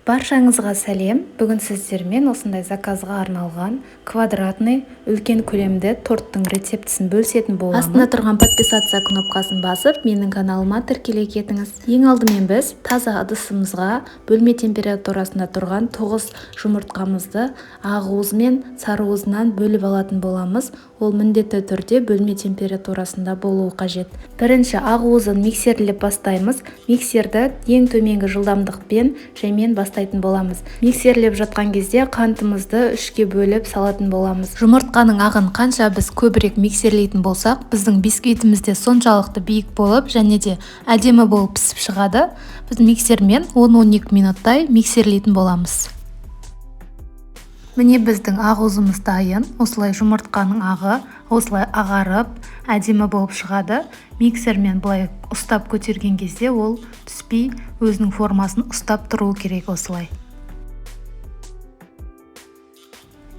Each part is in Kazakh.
Баршаңызға сәлем. Бүгін сіздермен осындай заказға арналған квадратный үлкен көлемді торттың рецептісін бөлісетін боламын. Астында тұрған подписаться кнопкасын басып, менің каналыма тіркеле кетіңіз. Ең алдымен біз таза ыдысымызға бөлме температурасында тұрған 9 жұмыртқамызды ақуыз мен сарыуызынан бөліп алатын боламыз. Ол міндетті түрде бөлме температурасында болуы қажет. Бірінші ақуызын миксерлеп бастаймыз. Миксерді ең төменгі жылдамдықпен жаймен бастайтын боламыз. Миксерлеп жатқан кезде қантымызды 3-ке бөліп салатын боламыз. Жұмыртқаның ағын қанша біз көбірек миксерлейтін болсақ, біздің бисквитіміз де соншалықты биік болып, және де әдемі болып пісіп шығады. Біз миксермен 10-12 минуттай миксерлейтін боламыз. Міне біздің ақуызымыз дайын. Осылай жұмыртқаның ағы осылай ағарып, әдемі болып шығады. Миксермен былай ұстап көтерген кезде ол түспей, өзінің формасын ұстап тұру керек осылай.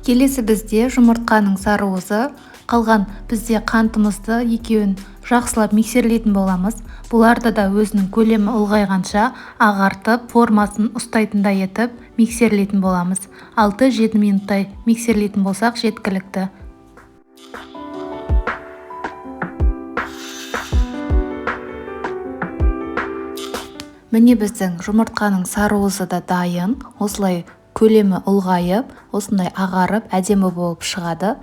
Келесі бізде жұмыртқаның сарыуызы, қалған бізде қантымызды екеуін жақсылап миксерлейтін боламыз. Бұларды да өзінің көлемі ұлғайғанша ағартып, формасын ұстайтындай етіп миксерлейтін боламыз. 6-7 минуттай миксерлейтін болсақ жеткілікті. Міне біздің жұмыртқаның сарыуызы да дайын. Осылай көлемі ұлғайып, осындай ағарып, әдемі болып шығады.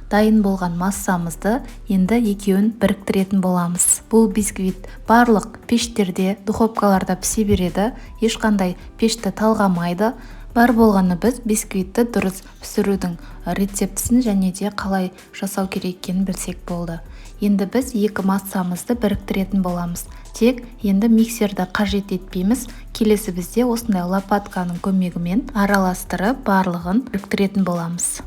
Дайын болған массамызды енді екеуін біріктіретін боламыз. Бұл бисквит барлық пештерде, духовкаларда пісе береді. Ешқандай пешті талғамайды. Бар болғаны біз бисквитті дұрыс пісірудің рецептісін және де қалай жасау керек екенін білсек болды. Енді біз екі массамызды біріктіретін боламыз. Тек енді миксерді қажет етпейміз. Келесі бізде осындай лопатканың көмегімен араластырып барлығын біріктіретін боламыз.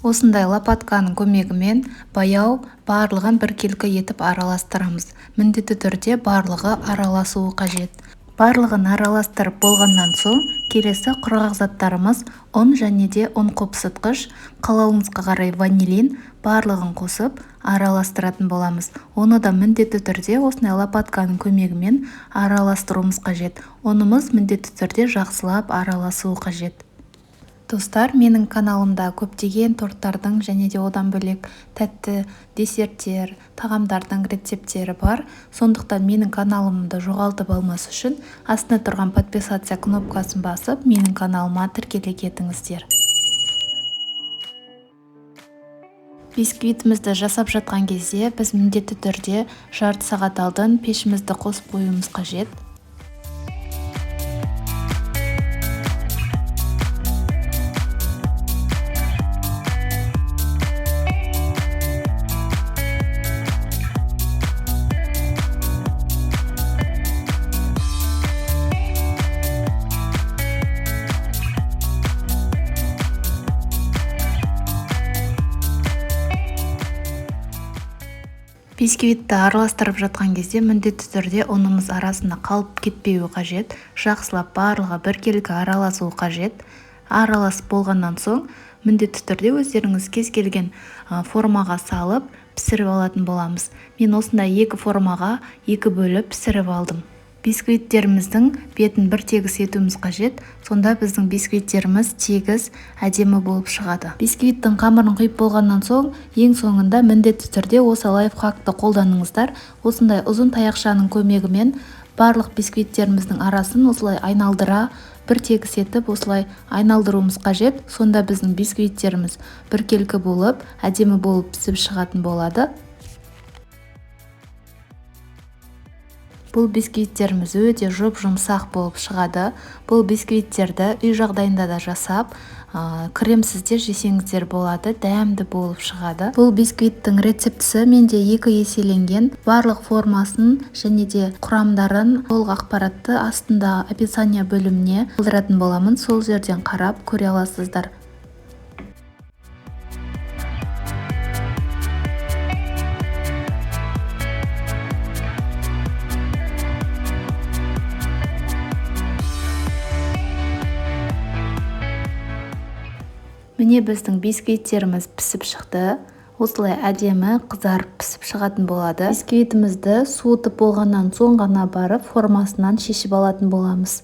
Осындай лопатканың көмегімен баяу барлығын біркелкі етіп араластырамыз. Міндетті түрде барлығы араласуы қажет. Барлығын араластырып болғаннан соң, келесі құрғақ заттарымыз ұн және де ұн қопсытқыш, қалауыңызға қарай ванилин, барлығын қосып араластыратын боламыз. Оны да міндетті түрде осындай лопатканың көмегімен араластыруымыз қажет. Онымыз міндетті түрде жақсылап араласуы қажет. Достар, менің каналымда көптеген торттардың және де одан бөлек тәтті десерттер, тағамдардың рецептері бар. Сондықтан менің каналымды жоғалтып алмас үшін астына тұрған подписаться кнопкасын басып, менің каналыма тіркеле кетіңіздер. Бисквитімізді жасап жатқан кезде біз міндетті түрде жарты сағат алдын пешімізді қосып қоюымыз қажет. Бисквитті араластырып жатқан кезде міндетті түрде ұнымыз арасында қалып кетпеуі қажет. Жақсылап барлығы біркелкі араласуы қажет. Араласып болғаннан соң міндетті түрде өздеріңіз кез келген формаға салып пісіріп алатын боламыз. Мен осындай екі формаға екі бөліп пісіріп алдым. Бисквиттеріміздің бетін бір тегіс етуіміз қажет. Сонда біздің бисквиттеріміз тегіс әдемі болып шығады. Бисквиттің қамырын құйып болғаннан соң, ең соңында міндетті түрде осы лайфхакты қолданыңыздар. Осындай ұзын таяқшаның көмегімен барлық бисквиттеріміздің арасын осылай айналдыра, бір тегіс етіп осылай айналдыруымыз қажет. Сонда біздің бисквиттеріміз біркелкі болып, әдемі болып пісіп шығатын болады. Бұл бисквиттеріміз өте жұп-жұмсақ болып шығады. Бұл бисквиттерді үй жағдайында да жасап, кремсіз де жесеңіздер болады, дәмді болып шығады. Бұл бисквиттің рецептісі менде 2 еселенген. Барлық формасын және де құрамдарын толық ақпаратты астында описание бөліміне қалдыратын боламын. Сол жерден қарап көре аласыздар. Міне біздің бисквиттеріміз пісіп шықты. осылай әдемі қызарып пісіп шығатын болады. Бисквитімізді суытып болғаннан соң ғана барып формасынан шешіп алатын боламыз.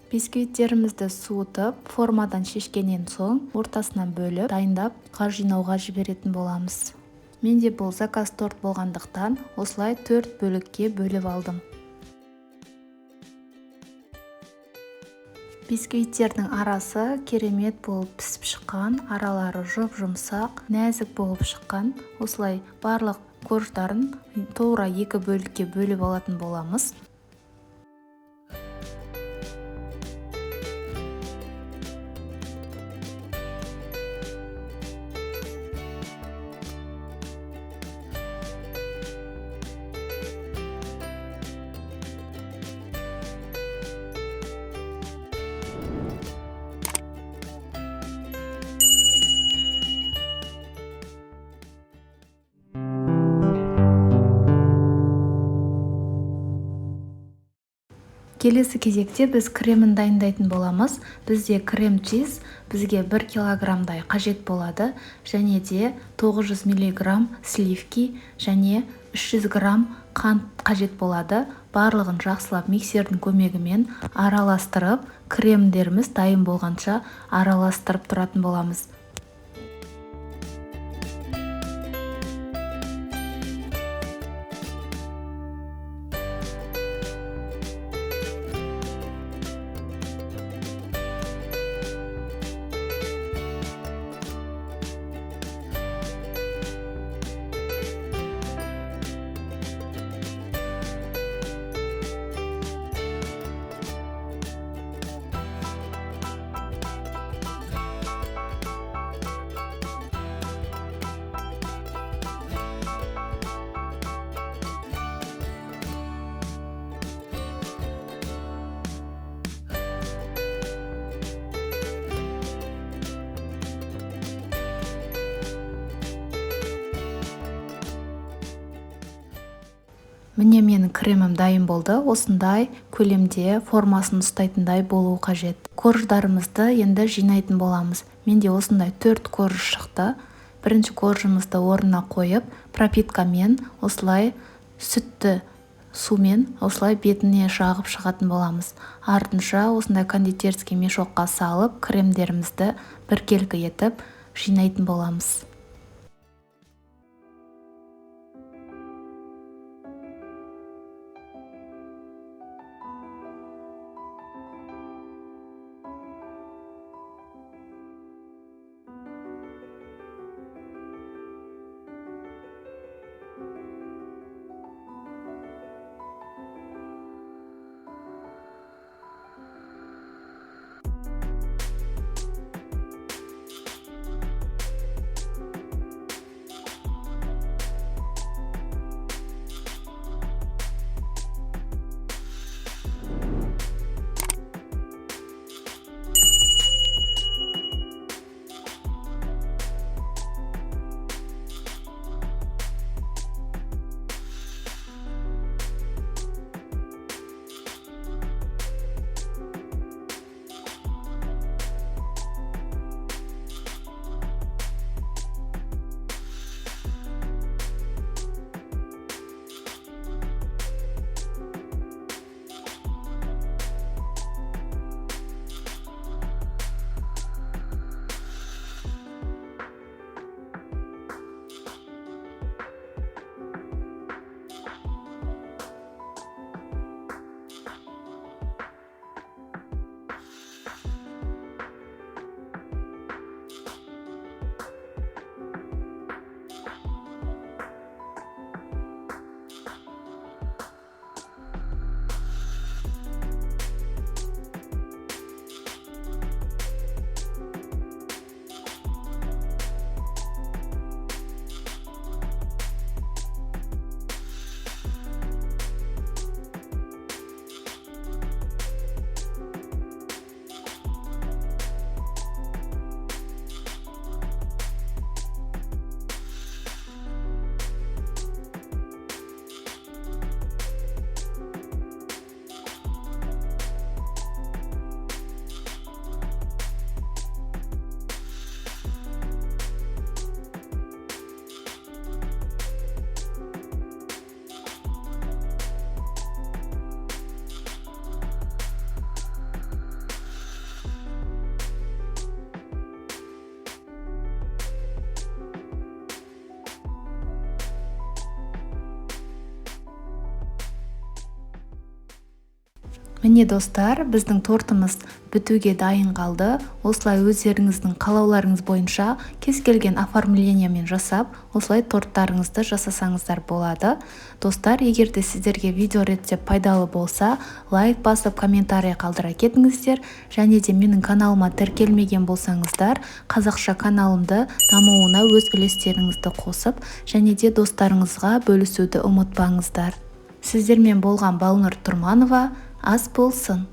Бисквиттерімізді суытып, формадан шешкеннен соң ортасынан бөліп, дайындап, қағаз жинауға жіберетін боламыз. Менде бұл заказ торт болғандықтан, осылай 4 бөлікке бөліп алдым. Бисквиттердің арасы керемет болып пісіп шыққан, аралары жұп-жұмсақ, нәзік болып шыққан. Осылай барлық корждарын тура 2 бөлікке бөліп алатын боламыз. Келесі кезекте біз кремін дайындайтын боламыз. Бізде крем-чиз бізге 1 килограммдай қажет болады, және де 900 мг сливки және 300 грамм қант қажет болады. Барлығын жақсылап миксердің көмегімен араластырып, кремдеріміз дайын болғанша араластырып тұратын боламыз. Міне менің кремім дайын болды. Осындай көлемде формасын ұстайтындай болуы қажет. Корждарымызды енді жинайтын боламыз. Менде осындай 4 корж шықты. Бірінші коржымызды орнына қойып, пропиткамен осылай сүтті сумен осылай бетіне жағып шығатын боламыз. Артынша осындай кондитерский мешокқа салып, кремдерімізді біркелкі етіп жинайтын боламыз. Міне достар, біздің тортымыз бітуге дайын қалды. Осылай өздеріңіздің қалауларыңыз бойынша кез келген оформлениямен жасап, осылай торттарыңызды жасасаңыздар болады. Достар, егер де сіздерге видео рецепт пайдалы болса, лайк басып, комментарий қалдыра кетіңіздер. Және де менің каналыма тіркелмеген болсаңыздар, қазақша каналымды дамуына өз үлестеріңізді қосып, және де достарыңызға бөлісуді ұмытпаңыздар. Сіздермен болған Балнұр Тұрманова. Ас болсын!